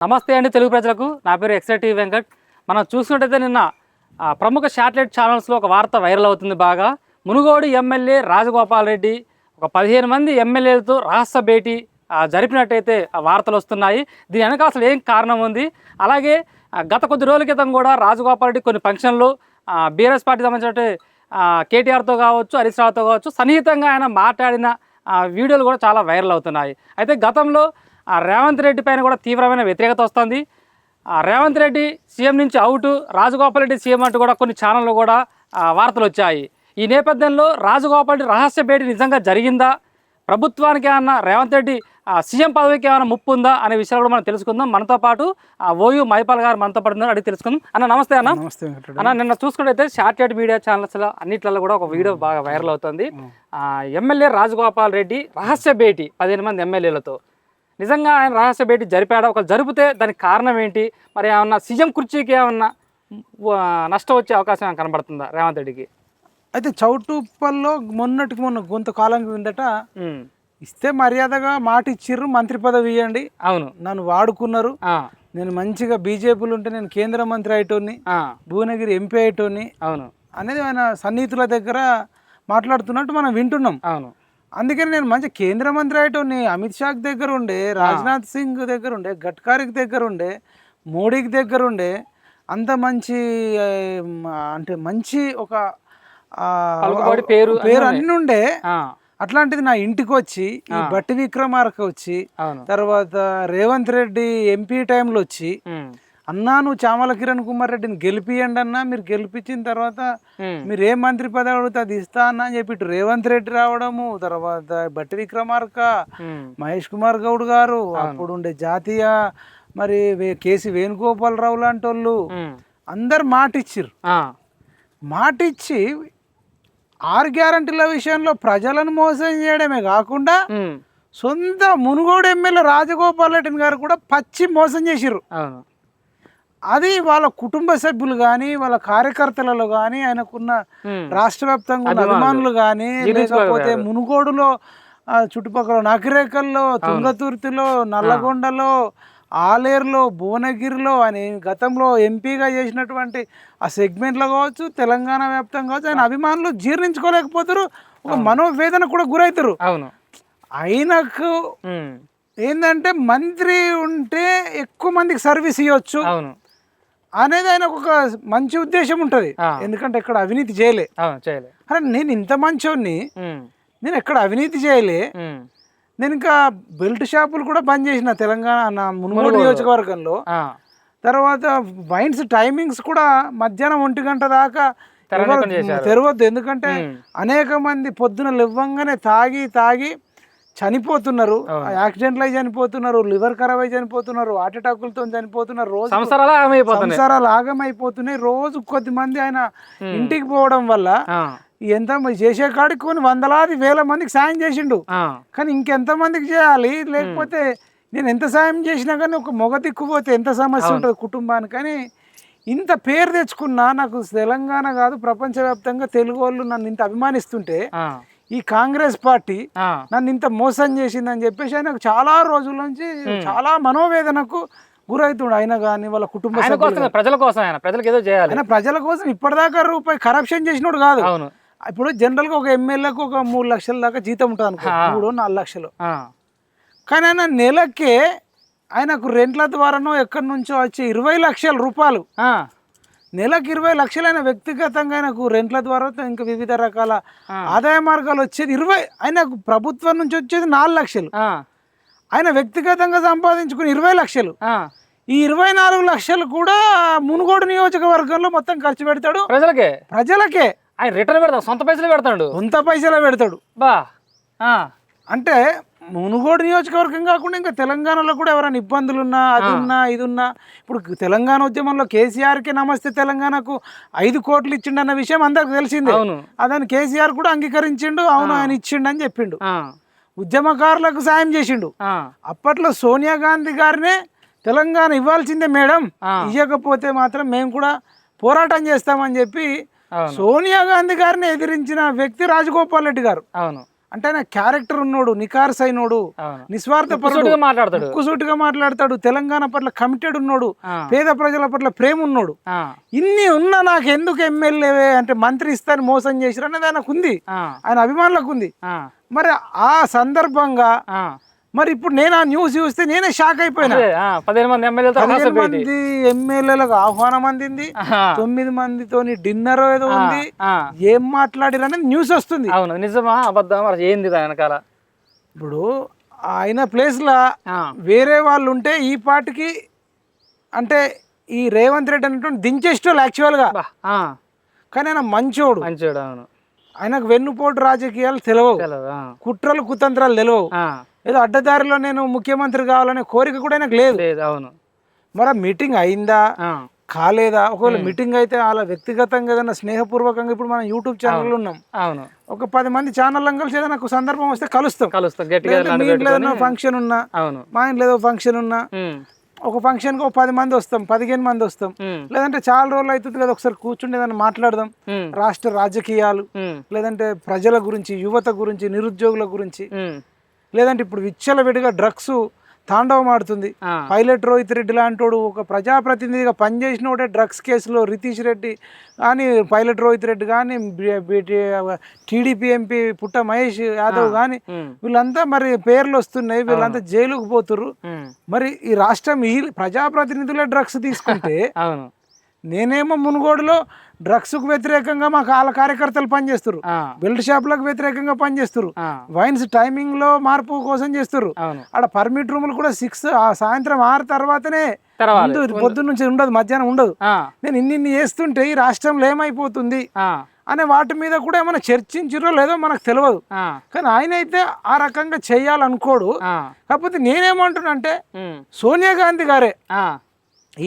నమస్తే అండి తెలుగు ప్రజలకు. నా పేరు ఎక్సైటివ్ వెంకట్. మనం చూసినట్టయితే నిన్న ప్రముఖ శాటిలైట్ ఛానల్స్లో ఒక వార్త వైరల్ అవుతుంది బాగా. మునుగోడు ఎమ్మెల్యే రాజగోపాల్ రెడ్డి ఒక 15 మంది ఎమ్మెల్యేలతో రహస్య భేటీ జరిపినట్టయితే వార్తలు వస్తున్నాయి. దీని వెనక అసలు ఏం కారణం ఉంది? అలాగే గత కొద్ది రోజుల క్రితం కూడా రాజగోపాల్ రెడ్డి కొన్ని ఫంక్షన్లు బీఆర్ఎస్ పార్టీ సంబంధించిన కేటీఆర్తో కావచ్చు, హరీష్ రావుతో కావచ్చు సన్నిహితంగా ఆయన మాట్లాడిన వీడియోలు కూడా చాలా వైరల్ అవుతున్నాయి. అయితే గతంలో రేవంత్ రెడ్డి పైన కూడా తీవ్రమైన వ్యతిరేకత వస్తుంది. రేవంత్ రెడ్డి సీఎం నుంచి అవుట్, రాజగోపాల్ రెడ్డి సీఎం అంటూ కూడా కొన్ని ఛానళ్ళు కూడా వార్తలు వచ్చాయి. ఈ నేపథ్యంలో రాజగోపాల్ రెడ్డి రహస్య భేటీ నిజంగా జరిగిందా, ప్రభుత్వానికి ఏమన్నా రేవంత్ రెడ్డి సీఎం పదవికి ఏమైనా ముప్పు ఉందా అనే విషయాలు కూడా మనం తెలుసుకుందాం. మనతో పాటు ఓయూ మైపాల్ గారు మనతో పాటు ఉన్నారు, అడిగి తెలుసుకుందాం. అన్న నమస్తే. అన్న నిన్న చూసుకుంటే శాటిలైట్ మీడియా ఛానల్స్లో అన్నిట్లలో కూడా ఒక వీడియో బాగా వైరల్ అవుతుంది. ఎమ్మెల్యే రాజగోపాల్ రెడ్డి రహస్య భేటీ 15 మంది ఎమ్మెల్యేలతో. నిజంగా ఆయన రహస్య భేటీ జరిపాడా? ఒక జరిపితే దానికి కారణం ఏంటి? మరి ఏమన్నా సీఎం కుర్చీకి ఏమన్నా నష్టం వచ్చే అవకాశం ఏమైనా కనబడుతుందా రేవంత్ రెడ్డికి? అయితే చౌటుప్పల్లో మొన్న కొంతకాలం కిందట ఇస్తే మర్యాదగా మాట ఇచ్చిర్రు, మంత్రి పదవి ఇవ్వండి, అవును నన్ను వాడుకున్నారు, నేను మంచిగా బీజేపీలు ఉంటే నేను కేంద్ర మంత్రి అయ్యేటోని, భువనగిరి ఎంపీ అయ్యేటోని, అవును అనేది ఆయన సన్నిహితుల దగ్గర మాట్లాడుతున్నట్టు మనం వింటున్నాం. అవును, అందుకని నేను మంచి కేంద్ర మంత్రి అయ్యేటోని, అమిత్ షాకి దగ్గర ఉండే, రాజ్నాథ్ సింగ్ దగ్గర ఉండే, గడ్కరీకి దగ్గర ఉండే, మోడీకి దగ్గర ఉండే, అంత మంచి అంటే మంచి ఒక పేరు అన్ని ఉండే. అట్లాంటిది నా ఇంటికి వచ్చి ఈ బట్టి విక్రమార్క వచ్చి, తర్వాత రేవంత్ రెడ్డి ఎంపీ టైంలో వచ్చి, అన్నా నువ్వు చామల కిరణ్ కుమార్ రెడ్డిని గెలిపియండి అన్నా, మీరు గెలిపించిన తర్వాత మీరు ఏ మంత్రి పదవి అడిగితే అది ఇస్తా అన్నా అని చెప్పి రేవంత్ రెడ్డి రావడము, తర్వాత బట్టి విక్రమార్క, మహేష్ కుమార్ గౌడ్ గారు, అప్పుడు ఉండే జాతీయ మరి కేసీ వేణుగోపాలరావు లాంటి వాళ్ళు అందరు మాటిచ్చిర్రు. మాటిచ్చి 6 గ్యారంటీల విషయంలో ప్రజలను మోసం చేయడమే కాకుండా సొంత మునుగోడు ఎమ్మెల్యే రాజగోపాల్ రెడ్డి గారు కూడా పచ్చి మోసం చేసిర్రు. అది వాళ్ళ కుటుంబ సభ్యులు కానీ, వాళ్ళ కార్యకర్తలలో కానీ, ఆయనకున్న రాష్ట్ర వ్యాప్తంగా ఉన్న అభిమానులు కానీ, లేకపోతే మునుగోడులో చుట్టుపక్కల నకిరేకల్లో, తుంగతుర్తిలో, నల్లగొండలో, ఆలేరులో, భువనగిరిలో ఆయన గతంలో ఎంపీగా చేసినటువంటి ఆ సెగ్మెంట్లో కావచ్చు, తెలంగాణ వ్యాప్తంగా కావచ్చు, ఆయన అభిమానులు జీర్ణించుకోలేకపోతారు, ఒక మనోవేదన కూడా గురవుతారు. అవును, ఆయనకు ఏంటంటే మంత్రి ఉంటే ఎక్కువ మందికి సర్వీస్ ఇవ్వచ్చు అనేది ఆయనకు ఒక మంచి ఉద్దేశం ఉంటుంది. ఎందుకంటే ఎక్కడ అవినీతి చేయలే. అరే నేను ఇంత మంచోని, నేను ఎక్కడ అవినీతి చేయలే, నేను ఇంకా బెల్ట్ షాపులు కూడా బంద్ చేసిన తెలంగాణ మునుగోడు నియోజకవర్గంలో. తర్వాత వైన్స్ టైమింగ్స్ కూడా మధ్యాహ్నం 1 గంట దాకా తెరవద్దు, ఎందుకంటే అనేక మంది పొద్దున లేవంగానే తాగి చనిపోతున్నారు, యాక్సిడెంట్లు అయి చనిపోతున్నారు, లివర్ ఖరాబ్ అయి చనిపోతున్నారు, హార్ట్ అటాకులతో చనిపోతున్నారు, రోజు సంసారాలు ఆగమైపోతున్నాయి. రోజు కొద్దిమంది ఆయన ఇంటికి పోవడం వల్ల ఎంత చేసే కాడికి కొన్ని వందలాది వేల మందికి సాయం చేసిండు, కానీ ఇంకెంత మందికి చేయాలి? లేకపోతే నేను ఎంత సాయం చేసినా కానీ ఒక మొగ దిక్కుపోతే ఎంత సమస్య ఉంటుంది కుటుంబానికి. కానీ ఇంత పేరు తెచ్చుకున్నా, నాకు తెలంగాణ కాదు ప్రపంచవ్యాప్తంగా తెలుగు వాళ్ళు నన్ను ఇంత అభిమానిస్తుంటే ఈ కాంగ్రెస్ పార్టీ నన్ను ఇంత మోసం చేసిందని చెప్పేసి ఆయనకు చాలా రోజుల నుంచి చాలా మనోవేదనకు గురవుతుండు. ఆయన కానీ వాళ్ళ కుటుంబ ప్రజల కోసం, ప్రజలకు ఏదో చేయాలి, ఆయన ప్రజల కోసం ఇప్పటిదాకా రూపాయి కరప్షన్ చేసినోడు కాదు. ఇప్పుడు జనరల్గా ఒక ఎమ్మెల్యేకు ఒక 3 లక్షల దాకా జీతం ఉంటుంది అనుకో, 3-4 లక్షలు. కానీ ఆయన నెలకే ఆయనకు రెంట్ల ద్వారానో ఎక్కడి నుంచో వచ్చి 20 లక్షల రూపాయలు, నెలకు 20 లక్షలు ఆయన వ్యక్తిగతంగా ఆయనకు రెంట్ల ద్వారా ఇంకా వివిధ రకాల ఆదాయ మార్గాలు వచ్చేది 20. ఆయనకు ప్రభుత్వం నుంచి వచ్చేది 4 లక్షలు, ఆయన వ్యక్తిగతంగా సంపాదించుకుని 20 లక్షలు. ఈ 24 లక్షలు కూడా మునుగోడు నియోజకవర్గంలో మొత్తం ఖర్చు పెడతాడు ప్రజలకే. ఆయన రిటర్న్ పెడతాడు, సొంత పైసలు పెడతాడు బా. అంటే మునుగోడు నియోజకవర్గం కాకుండా ఇంకా తెలంగాణలో కూడా ఎవరైనా ఇబ్బందులు ఉన్నా, అది ఉన్నా, ఇది ఉన్నా, ఇప్పుడు తెలంగాణ ఉద్యమంలో కేసీఆర్కి నమస్తే తెలంగాణకు 5 కోట్లు ఇచ్చిండు అన్న విషయం అందరికి తెలిసిందే. అదని కేసీఆర్ కూడా అంగీకరించిండు, అవును ఆయన ఇచ్చిండు అని చెప్పిండు. ఉద్యమకారులకు సాయం చేసిండు. అప్పట్లో సోనియా గాంధీ గారినే తెలంగాణ ఇవ్వాల్సిందే మేడం, ఇవ్వకపోతే మాత్రం మేము కూడా పోరాటం చేస్తామని చెప్పి సోనియా గాంధీ గారిని ఎదిరించిన వ్యక్తి రాజగోపాల్ రెడ్డి గారు. అవును, అంటే ఆయన క్యారెక్టర్ ఉన్నోడు, నికార్స్ అయినోడు, నిస్వార్థపరుడు, మాట్లాడతాడు, ఉక్కుసూటిగా మాట్లాడతాడు, తెలంగాణ పట్ల కమిటెడ్ ఉన్నాడు, పేద ప్రజల పట్ల ప్రేమ ఉన్నాడు. ఇన్ని ఉన్నా నాకు ఎందుకు ఎమ్మెల్యే అంటే మంత్రి ఇస్తాను మోసం చేసిరు అనేది ఆయనకు ఉంది, ఆయన అభిమానులకు ఉంది. మరి ఆ సందర్భంగా మరి ఇప్పుడు నేను ఆ న్యూస్ చూస్తే నేనే షాక్ అయిపోయినా. 15 మంది ఎమ్మెల్యేలకు ఆహ్వానం అందింది, 9 మందితోని డిన్నర్ ఏదో ఉంది, ఏం మాట్లాడిరు అనేది న్యూస్ వస్తుంది. అవును, నిజమా అబద్ధమా ఏంది వెనకాల? ఇప్పుడు ఆయన ప్లేస్ లా వేరే వాళ్ళు ఉంటే ఈ పాటికి అంటే ఈ రేవంత్ రెడ్డి అనేటువంటి దించేస్టోళ్ళు యాక్చువల్ గా. కానీ ఆయన మంచోడు. అవును, ఆయనకు వెన్నుపోటు రాజకీయాలు తెలియవు, కుట్రలు కుతంత్రాలు తెలియవు, ఏదో అడ్డదారిలో నేను ముఖ్యమంత్రి కావాలనే కోరిక కూడా ఆయనకు లేదు. అవును. మరి మీటింగ్ అయిందా కాలేదా? ఒకవేళ మీటింగ్ అయితే అలా వ్యక్తిగతంగా ఏదైనా స్నేహపూర్వకంగా ఇప్పుడు మనం యూట్యూబ్ ఛానల్ ఉన్నాం, అవును, ఒక 10 మంది ఛానల్ కలిసి ఏదైనా సందర్భం వస్తే కలుస్తాం. మీ ఇంట్లో ఏదైనా ఫంక్షన్ ఉన్నా, మా ఇంట్లో ఏదో ఫంక్షన్ ఉన్నా, ఒక ఫంక్షన్ కి 10 మంది వస్తాం, 15 మంది వస్తాం. లేదంటే చాలా రోజులు అవుతుంది కదా ఒకసారి కూర్చుండి ఏదైనా మాట్లాడదాం, రాష్ట్ర రాజకీయాలు, లేదంటే ప్రజల గురించి, యువత గురించి, నిరుద్యోగుల గురించి. లేదంటే ఇప్పుడు విచ్చలవిడిగా డ్రగ్స్ తాండవం ఆడుతుంది. పైలట్ రోహిత్ రెడ్డి లాంటోడు ఒక ప్రజాప్రతినిధిగా పనిచేసినోడే డ్రగ్స్ కేసులో రితీష్ రెడ్డి కానీ, పైలట్ రోహిత్ రెడ్డి కానీ, టీడీపీ ఎంపీ పుట్ట మహేష్ యాదవ్ కానీ, వీళ్ళంతా మరి పేర్లు వస్తున్నాయి, వీళ్ళంతా జైలుకు పోతుర్రు. మరి ఈ రాష్ట్రం ఈ ప్రజాప్రతినిధులే డ్రగ్స్ తీసుకుంటే నేనేమో మునుగోడులో డ్రగ్స్ కు వ్యతిరేకంగా మాకు వాళ్ళ కార్యకర్తలు పనిచేస్తారు, బెల్ట్ షాపులకు వ్యతిరేకంగా పనిచేస్తారు, వైన్స్ టైమింగ్ లో మార్పు కోసం చేస్తారు. ఆడ పర్మిట్ రూములు కూడా 6 సాయంత్రం 6 తర్వాతనే, పొద్దున్న నుంచి ఉండదు, మధ్యాహ్నం ఉండదు. నేను ఇన్ని చేస్తుంటే ఈ రాష్ట్రంలో ఏమైపోతుంది అనే వాటి మీద కూడా ఏమైనా చర్చించారో లేదో మనకు తెలియదు. కానీ ఆయన అయితే ఆ రకంగా చెయ్యాలనుకోడు. కాకపోతే నేనేమంటున్నా అంటే సోనియా గాంధీ గారే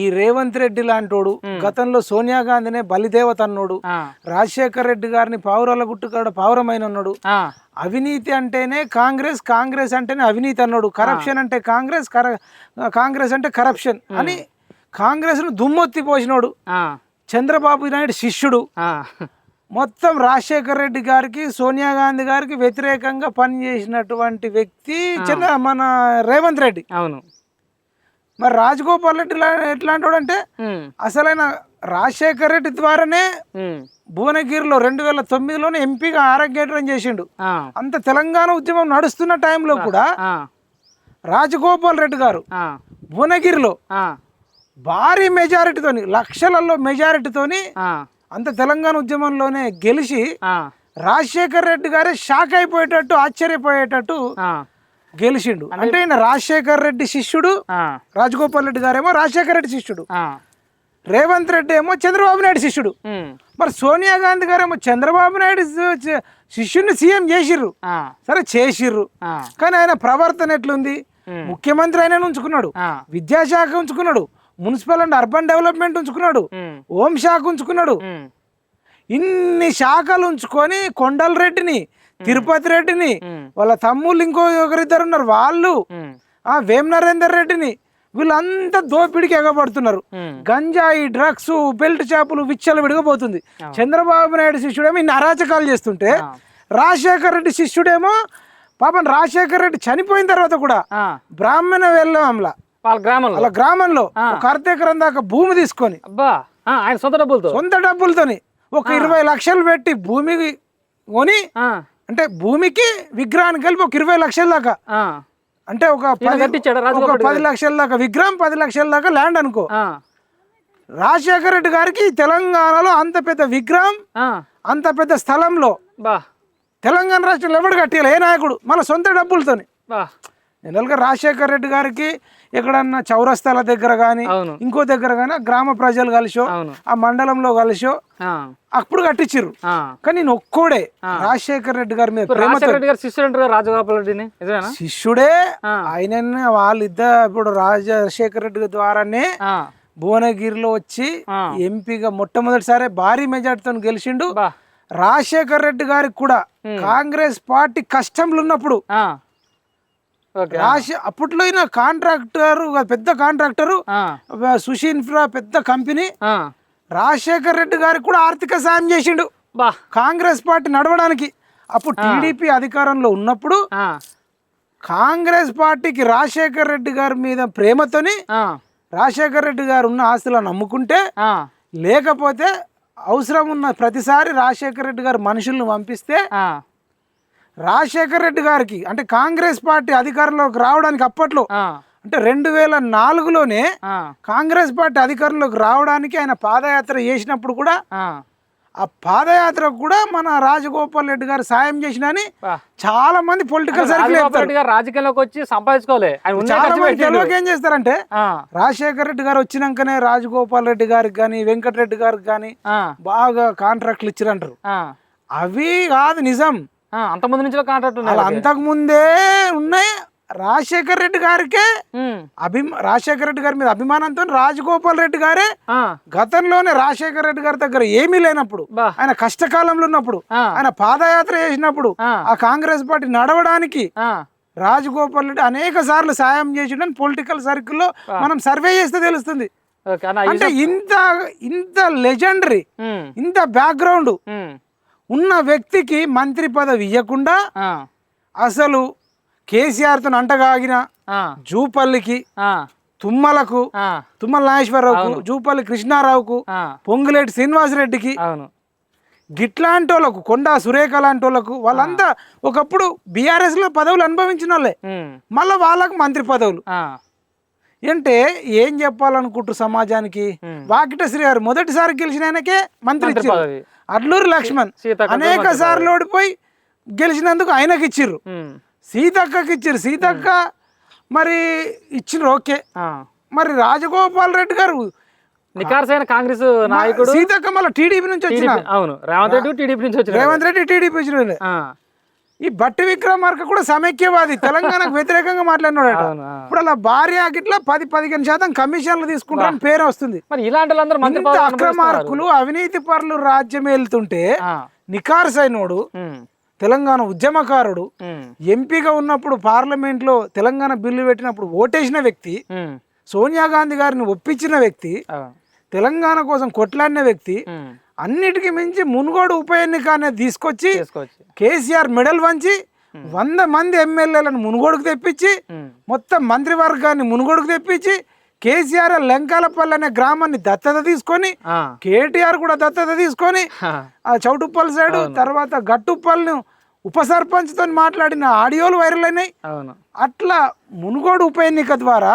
ఈ రేవంత్ రెడ్డి లాంటోడు గతంలో సోనియా గాంధీనే బలిదేవత అన్నాడు, రాజశేఖర్ రెడ్డి గారిని పావురాల గుట్టుకాడ పావురమైన అన్నాడు, అవినీతి అంటేనే కాంగ్రెస్, కాంగ్రెస్ అంటేనే అవినీతి అన్నాడు, కరప్షన్ అంటే కాంగ్రెస్, కాంగ్రెస్ అంటే కరప్షన్ అని కాంగ్రెస్ ను దుమ్మొత్తి పోసినోడు, చంద్రబాబు నాయుడు శిష్యుడు. మొత్తం రాజశేఖర్ రెడ్డి గారికి, సోనియా గాంధీ గారికి వ్యతిరేకంగా పనిచేసినటువంటి వ్యక్తి మన రేవంత్ రెడ్డి. అవును. మరి రాజగోపాల్ రెడ్డి ఎట్లాంటి అంటే అసలైన రాజశేఖర్ రెడ్డి ద్వారానే భువనగిరిలో 2009లోనే ఎంపీగా ఆరోగ్యం చేసిండు. అంత తెలంగాణ ఉద్యమం నడుస్తున్న టైంలో కూడా రాజగోపాల్ రెడ్డి గారు భువనగిరిలో భారీ మెజారిటీతోని, లక్షలలో మెజారిటీతోని అంత తెలంగాణ ఉద్యమంలోనే గెలిచి రాజశేఖర్ రెడ్డి గారే షాక్ అయిపోయేటట్టు, ఆశ్చర్యపోయేటట్టు గెలిచిండు. అంటే ఈయన రాజశేఖర్ రెడ్డి శిష్యుడు, రాజగోపాల్ రెడ్డి గారేమో రాజశేఖర్ రెడ్డి శిష్యుడు, రేవంత్ రెడ్డి ఏమో చంద్రబాబు నాయుడు శిష్యుడు. మరి సోనియా గాంధీ గారేమో చంద్రబాబు నాయుడు శిష్యుడిని సీఎం చేసిర్రు, సరే చేసిర్రు, కానీ ఆయన ప్రవర్తన ఎట్లుంది? ముఖ్యమంత్రి ఆయన ఉంచుకున్నాడు, విద్యాశాఖ ఉంచుకున్నాడు, మున్సిపల్ అండ్ అర్బన్ డెవలప్మెంట్ ఉంచుకున్నాడు, హోంశాఖ ఉంచుకున్నాడు. ఇన్ని శాఖలు ఉంచుకొని కొండల్ రెడ్డిని, తిరుపతి రెడ్డిని, వాళ్ళ తమ్ముళ్ళు ఇంకో ఒకరిద్దరు ఉన్నారు వాళ్ళు, వేం నరేందర్ రెడ్డిని, వీళ్ళంతా దోపిడికి ఎగబడుతున్నారు. గంజాయి, డ్రగ్స్, బెల్ట్ షాపులు విచ్చలు విడిగపోతుంది. చంద్రబాబు నాయుడు శిష్యుడేమో ఇన్ని అరాచకాలు చేస్తుంటే రాజశేఖర్ రెడ్డి శిష్యుడేమో పాపం రాజశేఖర్ రెడ్డి చనిపోయిన తర్వాత కూడా బ్రాహ్మణ వెళ్ళంలా వాళ్ళ గ్రామంలో ఒక అర్ధెకరం దాకా భూమి తీసుకొని సొంత డబ్బులతోని ఒక 20 లక్షలు పెట్టి భూమి కొని, అంటే భూమికి విగ్రహానికి కలిపి ఒక 20 లక్షల దాకా, అంటే ఒక 10 లక్షల దాకా విగ్రహం, 10 లక్షల దాకా ల్యాండ్ అనుకో. రాజశేఖర రెడ్డి గారికి తెలంగాణలో అంత పెద్ద విగ్రహం, అంత పెద్ద స్థలంలో తెలంగాణ రాష్ట్రంలో ఎవడు కట్టాలి ఏ నాయకుడు మళ్ళీ సొంత డబ్బులతోని. జనరల్గా రాజశేఖర రెడ్డి గారికి ఎక్కడన్నా చౌరస్తాల దగ్గర కానీ ఇంకో దగ్గర కానీ గ్రామ ప్రజలు కలిసో, ఆ మండలంలో కలిసో అప్పుడు కట్టించారు. కానీ నేను ఒక్కోడే రాజశేఖర రెడ్డి గారి మీద శిష్యుడే ఆయన. వాళ్ళిద్దరు ఇప్పుడు రాజశేఖర రెడ్డి ద్వారానే భువనగిరిలో వచ్చి ఎంపీగా మొట్టమొదటిసారి భారీ మెజార్టీతో గెలిచిండు. రాజశేఖర్ రెడ్డి గారికి కూడా కాంగ్రెస్ పార్టీ కష్టంలో ఉన్నప్పుడు అప్పట్లో ఈయన కాంట్రాక్టర్, పెద్ద కాంట్రాక్టరు, సుషిన్ఫ్రా పెద్ద కంపెనీ. రాజశేఖర్ రెడ్డి గారికి కూడా ఆర్థిక సాయం చేసిండు కాంగ్రెస్ పార్టీ నడవడానికి. అప్పుడు టీడీపీ అధికారంలో ఉన్నప్పుడు కాంగ్రెస్ పార్టీకి రాజశేఖర్ రెడ్డి గారి మీద ప్రేమతోని రాజశేఖర్ రెడ్డి గారు ఉన్న ఆస్తులను అమ్ముకుంటే, లేకపోతే అవసరం ఉన్న ప్రతిసారి రాజశేఖర్ రెడ్డి గారు మనుషులను పంపిస్తే రాజశేఖర్ రెడ్డి గారికి అంటే కాంగ్రెస్ పార్టీ అధికారంలోకి రావడానికి అప్పట్లో అంటే 2004లోనే కాంగ్రెస్ పార్టీ అధికారంలోకి రావడానికి ఆయన పాదయాత్ర చేసినప్పుడు కూడా ఆ పాదయాత్రకు కూడా మన రాజగోపాల్ రెడ్డి గారు సాయం చేసినని చాలా మంది పొలిటికల్ సర్కిల్ రాజకీయాల్లోకి వచ్చి సంపాదించుకోలే. చాలా మంది తెలియక ఏం చేస్తారంటే రాజశేఖర్ రెడ్డి గారు వచ్చినాకనే రాజగోపాల్ రెడ్డి గారికి కానీ వెంకటరెడ్డి గారికి కానీ బాగా కాంట్రాక్ట్లు ఇచ్చిరంటారు. అవి కాదు నిజం. అంతకుముందు నుంచి కాంట్రాక్ట్ అంతకు ముందే ఉన్నాయి. రాజశేఖర్ రెడ్డి గారికే రాజశేఖర్ రెడ్డి గారి మీద అభిమానంతో రాజగోపాల్ రెడ్డి గారే గతంలోనే రాజశేఖర్ రెడ్డి గారి దగ్గర ఏమీ లేనప్పుడు, ఆయన కష్టకాలంలో ఉన్నప్పుడు, ఆయన పాదయాత్ర చేసినప్పుడు ఆ కాంగ్రెస్ పార్టీ నడవడానికి రాజగోపాల్ రెడ్డి అనేక సార్లు సాయం చేసిండని పొలిటికల్ సర్కిల్లో మనం సర్వే చేస్తే తెలుస్తుంది. అంటే ఇంత లెజెండరీ, ఇంత బ్యాక్గ్రౌండ్ ఉన్న వ్యక్తికి మంత్రి పదవి ఇవ్వకుండా అసలు కేసీఆర్తో అంటగాగిన జూపల్లికి, తుమ్మలకు, తుమ్మల నాగేశ్వరరావుకు, జూపల్లి కృష్ణారావుకు, పొంగులేటి శ్రీనివాసరెడ్డికి, గిట్లాంటి వాళ్ళకు, కొండా సురేఖ లాంటి వాళ్ళకు, వాళ్ళంతా ఒకప్పుడు బీఆర్ఎస్ లో పదవులు అనుభవించిన వాళ్ళే, మళ్ళా వాళ్ళకు మంత్రి పదవులు. అంటే ఏం చెప్పాలనుకుంటారు సమాజానికి? వాకిటశ్రీ గారు మొదటిసారి గెలిచిన ఆయనకే మంత్రి ఇచ్చారు. అడ్లూరి లక్ష్మణ్ అనేక సార్లు ఓడిపోయి గెలిచినందుకు ఆయనకి ఇచ్చిర్రు. సీతక్కకి ఇచ్చారు. సీతక్క మరి ఇచ్చిన ఓకే. మరి రాజగోపాల్ రెడ్డి గారు నికార్సైన కాంగ్రెస్ నాయకుడు, సీతక్క మళ్ళీ టీడీపీ నుంచి వచ్చిన. అవును, రేవంత్ రెడ్డి టీడీపీ నుంచి వచ్చిన. రేవంత్ రెడ్డి టీడీపీ వచ్చిన. ఈ బట్టి విక్రమార్క కూడా సమైక్యవాది, తెలంగాణకు వ్యతిరేకంగా మాట్లాడినాడు. ఇప్పుడు అలా భార్య గిట్లా 10-15% కమిషన్లు తీసుకుంటారని పేరు వస్తుంది. మరి ఇలాంటి అక్రమార్కులు, అవినీతి పరులు రాజ్యం వెళ్తుంటే నికార్సైనోడు, తెలంగాణ ఉద్యమకారుడు, ఎంపీగా ఉన్నప్పుడు పార్లమెంట్ లో తెలంగాణ బిల్లు పెట్టినప్పుడు ఓటేసిన వ్యక్తి, సోనియా గాంధీ గారిని ఒప్పించిన వ్యక్తి, తెలంగాణ కోసం కొట్లాడిన వ్యక్తి, అన్నిటికీ మించి మునుగోడు ఉప ఎన్నిక అనేది తీసుకొచ్చి కేసీఆర్ మెడల్ వంచి 100 మంది ఎమ్మెల్యేలను మునుగోడుకు తెప్పించి మొత్తం మంత్రివర్గాన్ని మునుగోడుకు తెప్పించి కేసీఆర్ లెంకాలపల్లి అనే గ్రామాన్ని దత్తత తీసుకొని, కేటీఆర్ కూడా దత్తత తీసుకొని ఆ చౌటుప్పల్ సైడ్ తర్వాత గట్టుప్పల్ని ఉప సర్పంచ్ తో మాట్లాడిన ఆడియోలు వైరల్ అయినాయి. అట్లా మునుగోడు ఉప ఎన్నిక ద్వారా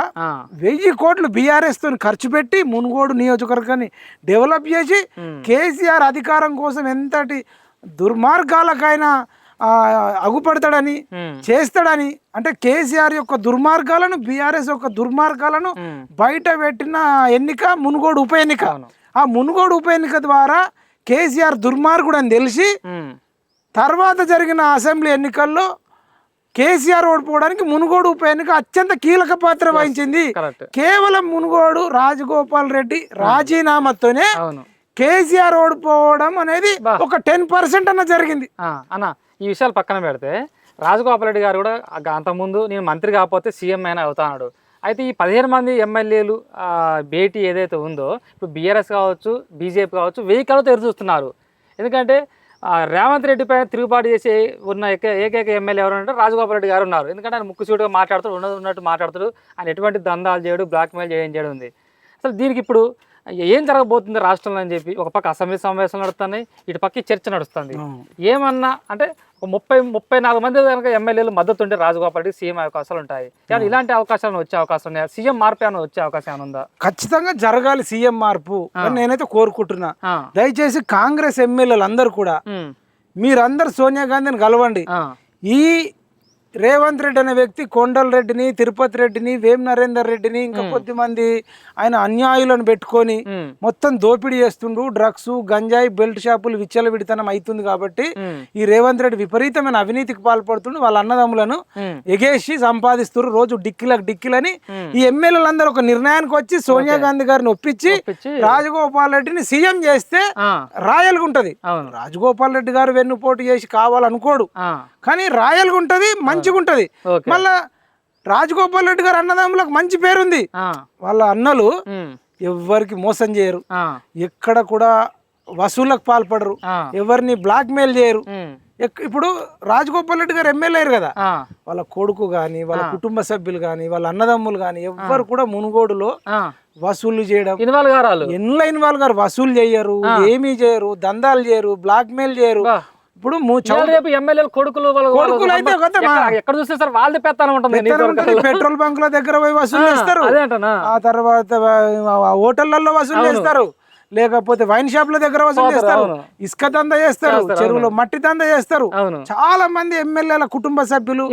1000 కోట్లు బీఆర్ఎస్ తో ఖర్చు పెట్టి మునుగోడు నియోజకవర్గాన్ని డెవలప్ చేసి కేసీఆర్ అధికారం కోసం ఎంతటి దుర్మార్గాలకైనా అగుపడతాడని, చేస్తాడని, అంటే కేసీఆర్ యొక్క దుర్మార్గాలను, బీఆర్ఎస్ యొక్క దుర్మార్గాలను బయట పెట్టిన ఎన్నిక మునుగోడు ఉప ఎన్నిక. ఆ మునుగోడు ఉప ఎన్నిక ద్వారా కేసీఆర్ దుర్మార్గుడు అని తెలిసి తర్వాత జరిగిన అసెంబ్లీ ఎన్నికల్లో కేసీఆర్ ఓడిపోవడానికి మునుగోడు ఉప ఎన్నిక అత్యంత కీలక పాత్ర వహించింది. కేవలం మునుగోడు రాజగోపాల్ రెడ్డి రాజీనామాతోనే కేసీఆర్ ఓడిపోవడం అనేది ఒక 10% అన్న జరిగింది. అన్న ఈ విషయాలు పక్కన పెడితే రాజగోపాల్ రెడ్డి గారు కూడా అంతకుముందు నేను మంత్రి కాకపోతే సీఎం అయినా అవుతాడు. అయితే ఈ 15 మంది ఎమ్మెల్యేలు భేటీ ఏదైతే ఉందో ఇప్పుడు బీఆర్ఎస్ కావచ్చు, బీజేపీ కావచ్చు, వెయ్యికలతో ఎదురు చూస్తున్నారు. ఎందుకంటే రేవంత్ రెడ్డి పైన తిరుగుబాటు చేసి ఉన్న ఏకైక ఎమ్మెల్యే ఎవరు అంటే రాజగోపాల్ రెడ్డి గారు ఉన్నారు. ఎందుకంటే ఆయన ముక్కుసూటిగా మాట్లాడుతూ ఉన్నట్టు మాట్లాడుతాడు. ఆయన ఎటువంటి దందాలు చేయడు, బ్లాక్మెయిల్ చేయడం ఉంది. అసలు దీనికి ఇప్పుడు ఏం జరగబోతుంది రాష్ట్రంలో అని చెప్పి ఒక పక్క అసెంబ్లీ సమావేశాలు నడుస్తున్నాయి, ఇటు పక్క చర్చ నడుస్తుంది. ఏమన్నా అంటే ఒక 30-34 మంది కనుక ఎమ్మెల్యేలు మద్దతు ఉంటే రాజగోపాల్ రెడ్డి సీఎం అవకాశాలు ఉంటాయి. ఇలాంటి అవకాశాలు వచ్చే అవకాశం ఉన్నాయి. సీఎం మార్పు ఏమైనా వచ్చే అవకాశం ఏమైనా ఉందా? ఖచ్చితంగా జరగాలి సీఎం మార్పు అని నేనైతే కోరుకుంటున్నా. దయచేసి కాంగ్రెస్ ఎమ్మెల్యేలు అందరూ కూడా మీరందరూ సోనియా గాంధీని కలవండి. ఈ రేవంత్ రెడ్డి అనే వ్యక్తి కొండల రెడ్డిని, తిరుపతి రెడ్డిని, వేం నరేందర్ రెడ్డిని, ఇంకా కొద్దిమంది ఆయన అన్యాయులను పెట్టుకొని మొత్తం దోపిడీ చేస్తుండు. డ్రగ్స్, గంజాయి, బెల్ట్ షాపులు విచ్చలవిడితనం అవుతుంది. కాబట్టి ఈ రేవంత్ రెడ్డి విపరీతమైన అవినీతికి పాల్పడుతుండు. వాళ్ళ అన్నదమ్ములను ఎగేసి సంపాదిస్తున్నారు. రోజు డిక్కిలని ఈ ఎమ్మెల్యేలందరూ ఒక నిర్ణయానికి వచ్చి సోనియా గాంధీ గారిని ఒప్పించి రాజగోపాల్ రెడ్డిని సీఎం చేస్తే రాయల్గా ఉంటది. రాజగోపాల్ రెడ్డి గారు వెన్నుపోటు చేసి కావాలనుకోడు, కానీ రాయల్గా ఉంటది, మంచిగా ఉంటది. మళ్ళా రాజగోపాల్ రెడ్డి గారు అన్నదమ్ములకు మంచి పేరుంది. వాళ్ళ అన్నలు ఎవరికి మోసం చేయరు, ఎక్కడ కూడా వసూళ్లకు పాల్పడరు, ఎవరిని బ్లాక్ మెయిల్ చేయరు. ఇప్పుడు రాజగోపాల్ రెడ్డి గారు ఎమ్మెల్యే అయ్యారు కదా, ఆ, వాళ్ళ కొడుకు కానీ వాళ్ళ కుటుంబ సభ్యులు కానీ వాళ్ళ అన్నదమ్ములు కానీ ఎవ్వరు కూడా మునుగోడులో ఆ. వసూలు చేయడం ఇన్వాల్వ్ గారాలు ఎన్ల ఇన్వాల్వ్ గారు వసూలు చేయరు, ఏమీ చేయరు, దందాలు చేయరు, బ్లాక్ మెయిల్ చేయరు. ఇప్పుడు రేపు ఎమ్మెల్యేలు కొడుకులు కొడుకులు అయితే ఎక్కడ చూస్తే సార్ వాళ్ళది పెత్తనం ఉంటుంది. పెట్రోల్ బంకుల దగ్గర పోయి వసూలు చేస్తారు, అదేంటనా ఆ తర్వాత హోటళ్లలో వసూలు చేస్తారు, లేకపోతే వైన్ షాప్ల దగ్గర వసూలు చేస్తారు, ఇసుక దంద చేస్తారు, చెరువులో మట్టి దంద చేస్తారు. చాలా మంది ఎమ్మెల్యేల కుటుంబ సభ్యులు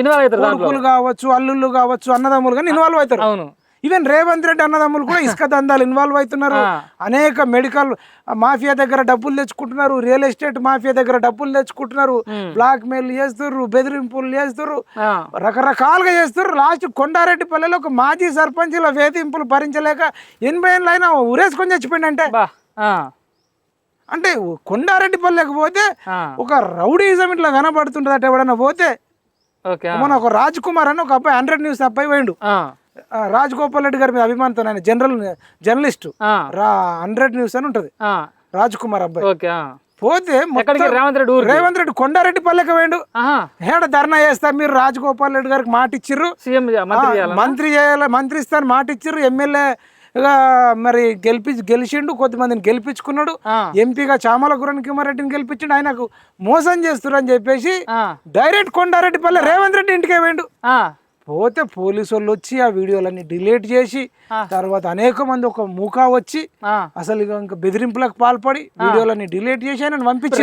కొడుకులు కావచ్చు, అల్లుళ్ళు కావచ్చు, అన్నదమ్ములు కానీ ఇన్వాల్వ్ అవుతారు. ఈవెన్ రేవంత్ రెడ్డి అన్నదమ్ములు కూడా ఇసుక దందాలు ఇన్వాల్వ్ అవుతున్నారు. అనేక మెడికల్ మాఫియా దగ్గర డబ్బులు తెచ్చుకుంటున్నారు, రియల్ ఎస్టేట్ మాఫియా దగ్గర డబ్బులు తెచ్చుకుంటున్నారు, బ్లాక్ మెయిల్ చేస్తున్నారు, బెదిరింపులు చేస్తున్నారు, రకరకాలుగా చేస్తున్నారు. లాస్ట్ కొండారెడ్డి పల్లెలో ఒక మాజీ సర్పంచ్ల వేధింపులు భరించలేక 80 ఏళ్ళు అయినా ఊరేసుకొని చచ్చిపోయిందంటే, అంటే కొండారెడ్డి పల్లెకి పోతే ఒక రౌడీజం ఇట్లా కనబడుతుంటదట. ఎవడన్నా పోతే మన ఒక రాజ్ కుమార్ అని ఒక అబ్బాయి 100 న్యూస్ అబ్బాయి పోయిండు, రాజగోపాల్ రెడ్డి గారి మీద అభిమానంతో, ఆయన జర్నలిస్ట్ 100 న్యూస్ అని ఉంటది, రాజ్ కుమార్ అబ్బాయి. పోతే రేవంత్ రెడ్డి కొండారెడ్డి పల్లెకి పోయిండు, హేడ ధర్నా చేస్తా, మీరు రాజగోపాల్ రెడ్డి గారికి మాట ఇచ్చిర్రు, మంత్రి ఇస్తాను మాట ఇచ్చిర్రు, ఎమ్మెల్యేగా మరి గెలిచిండు, కొద్దిమందిని గెలిపించుకున్నాడు, ఎంపీగా చామల కిరణ్ గెలిపించిండు, ఆయనకు మోసం చేస్తున్నారు అని చెప్పేసి డైరెక్ట్ కొండారెడ్డి పల్లె రేవంత్ రెడ్డి ఇంటికే పోయిండు. పోతే పోలీసు వాళ్ళు వచ్చి ఆ వీడియోలన్నీ డిలీట్ చేసి, తర్వాత అనేక మంది ఒక మూకా వచ్చి అసలు ఇంకా బెదిరింపులకు పాల్పడి వీడియోలన్నీ డిలీట్ చేసి ఆయన పంపించి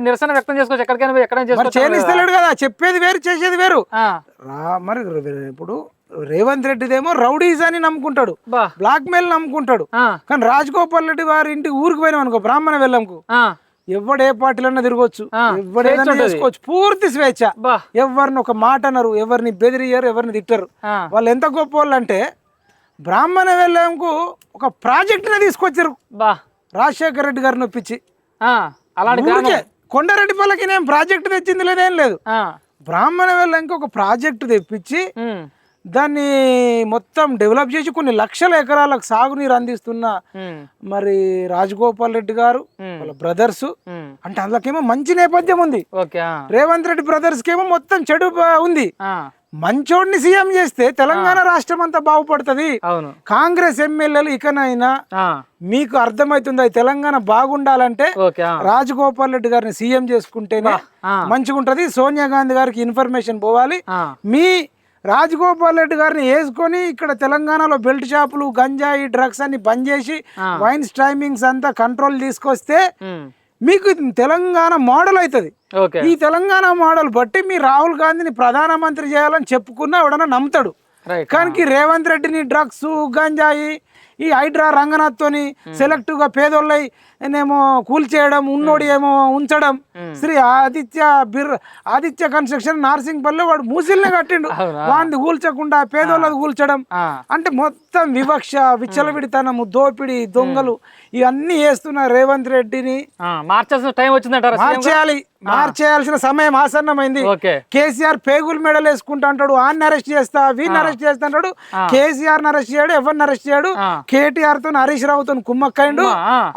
నిరసన వ్యక్తం చేసుకోవచ్చు. చేనిస్తలేడు కదా, చెప్పేది వేరు చేసేది వేరు. మరి ఇప్పుడు రేవంత్ రెడ్డిదేమో రౌడీస్ అని నమ్ముకుంటాడు, బ్లాక్ మెయిల్ నమ్ముకుంటాడు. కానీ రాజగోపాల్ రెడ్డి వారి ఇంటికి ఊరికి పోయినాం అనుకో, బ్రాహ్మణ వెళ్ళంకు ఎవడే పార్టీలన్నా తిరగొచ్చు, ఎవడేదన్నా చేసుకోవచ్చు, పూర్తి స్వేచ్ఛ. ఎవరిని ఒక మాట అన్నారు, ఎవరిని బెదిరియరు, ఎవరిని తిట్టరు. వాళ్ళు ఎంత గొప్ప వాళ్ళు అంటే, బ్రాహ్మణ వెళ్ళంకు ఒక ప్రాజెక్ట్ ని తీసుకొచ్చారు రాజశేఖర రెడ్డి గారిని ఒప్పించి. కొండారెడ్డి పల్లకి నేను ప్రాజెక్ట్ తెచ్చింది లేదేం లేదు, బ్రాహ్మణ వెళ్ళంకి ఒక ప్రాజెక్టు తెప్పించి దాన్ని మొత్తం డెవలప్ చేసి కొన్ని లక్షల ఎకరాలకు సాగునీరు అందిస్తున్న మరి రాజగోపాల్ రెడ్డి గారు వాళ్ళ బ్రదర్స్, అంటే అందులోకేమో మంచి నేపథ్యం ఉంది. రేవంత్ రెడ్డి బ్రదర్స్ కేమో మొత్తం చెడు ఉంది. మంచోడిని సీఎం చేస్తే తెలంగాణ రాష్ట్రం అంతా బాగుపడుతుంది. కాంగ్రెస్ ఎమ్మెల్యేలు ఇకనైనా మీకు అర్థమవుతుంది, తెలంగాణ బాగుండాలంటే రాజగోపాల్ రెడ్డి గారిని సీఎం చేసుకుంటేనే మంచిగా ఉంటది. సోనియా గాంధీ గారికి ఇన్ఫర్మేషన్ పోవాలి, మీ రాజగోపాల్ రెడ్డి గారిని వేసుకొని ఇక్కడ తెలంగాణలో బెల్ట్ షాపులు, గంజాయి, డ్రగ్స్ అన్ని బంద్ చేసి వైన్స్ టైమింగ్స్ అంతా కంట్రోల్ తీసుకొస్తే మీకు తెలంగాణ మోడల్ అవుతుంది. ఈ తెలంగాణ మోడల్ బట్టి మీ రాహుల్ గాంధీని ప్రధానమంత్రి చేయాలని చెప్పుకున్నా ఎవడన్నా నమ్ముతాడు. కానీ రేవంత్ రెడ్డిని డ్రగ్స్, గంజాయి, ఈ హైడ్రా రంగనాథ్తోని సెలెక్టివ్ గా పేదోళ్ళై ఏమో కూల్చేయడం, ఉన్నోడి ఏమో ఉంచడం. శ్రీ ఆదిత్య కన్స్ట్రక్షన్ నార్సింగ్పల్లి వాడు మూసిల్నే కట్టిండు, వాడిని కూల్చకుండా పేదోళ్ళది కూల్చడం. అంటే మొత్తం వివక్ష, విచ్చలవిడితనము, దోపిడి, దొంగలు ఇవన్నీ చేస్తున్న రేవంత్ రెడ్డిని మార్చాల్సిన టైం వచ్చిందంటారు. మార్చేయాల్సిన సమయం ఆసన్నమైంది. కేసీఆర్ పేగులు మెడలు వేసుకుంటా అంటాడు, ఆన్ని అరెస్ట్ చేస్తా, వీడిని అరెస్ట్ చేస్తా అంటాడు. కేసీఆర్ అరెస్ట్ చేయడు, ఎవరిని అరెస్ట్ చేయడు. కేటీఆర్ తో హరీష్ రావుతో కుమ్మక్కైండు,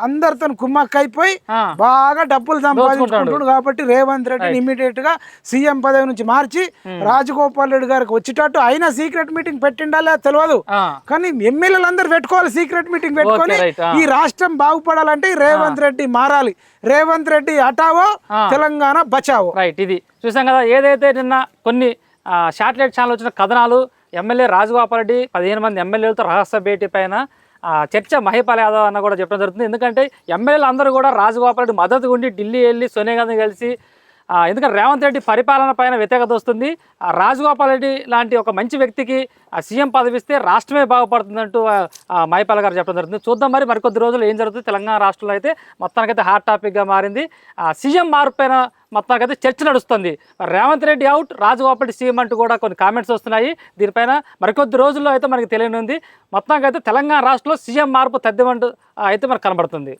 అందరితో కుమ్మక్కైపోయి బాగా డబ్బులు సంపాదించుకుంటున్నాడు. కాబట్టి రేవంత్ రెడ్డిని ఇమీడియట్ గా సీఎం పదవి నుంచి మార్చి రాజగోపాల్ రెడ్డి గారికి వచ్చేటట్టు, అయినా సీక్రెట్ మీటింగ్ పెట్టిండాలే తెలియదు, కానీ ఎమ్మెల్యేలు అందరు పెట్టుకోవాలి సీక్రెట్ మీటింగ్ పెట్టుకొని. ఈ రాష్ట్రం బాగుపడాలంటే రేవంత్ రెడ్డి మారాలి. రేవంత్ రెడ్డి హటావో, తెలంగాణ బచావో. రైట్, ఇది చూసాం కదా. ఏదైతే నిన్న కొన్ని శాటిలైట్ ఛానల్ వచ్చిన కథనాలు, ఎమ్మెల్యే రాజగోపాల్ రెడ్డి 15 మంది ఎమ్మెల్యేలతో రహస్య భేటీ పైన చర్చ మహిపాల్ యాదవ్ అన్న కూడా చెప్పడం జరుగుతుంది. ఎందుకంటే ఎమ్మెల్యేలు అందరూ కూడా రాజగోపాల్ రెడ్డి మద్దతు ఉండి ఢిల్లీ వెళ్ళి సోనియా గాంధీ కలిసి, ఎందుకంటే రేవంత్ రెడ్డి పరిపాలన పైన వ్యతిరేకత వస్తుంది, రాజగోపాల్ రెడ్డి లాంటి ఒక మంచి వ్యక్తికి సీఎం పదవిస్తే రాష్ట్రమే బాగుపడుతుందంటూ మహిపాల్ గారు చెప్పడం జరుగుతుంది. చూద్దాం మరి మరికొద్ది రోజులు ఏం జరుగుతుంది. తెలంగాణ రాష్ట్రంలో అయితే మొత్తానికైతే హాట్ టాపిక్గా మారింది. సీఎం మార్పు పైన మొత్తానికైతే చర్చ నడుస్తుంది. రేవంత్ రెడ్డి అవుట్, రాజగోపాల్ రెడ్డి సీఎం అంటూ కూడా కొన్ని కామెంట్స్ వస్తున్నాయి. దీనిపైన మరికొద్ది రోజుల్లో అయితే మనకి తెలియనుంది. మొత్తానికైతే తెలంగాణ రాష్ట్రంలో సీఎం మార్పు తథ్యమంటూ అయితే మనకు కనబడుతుంది.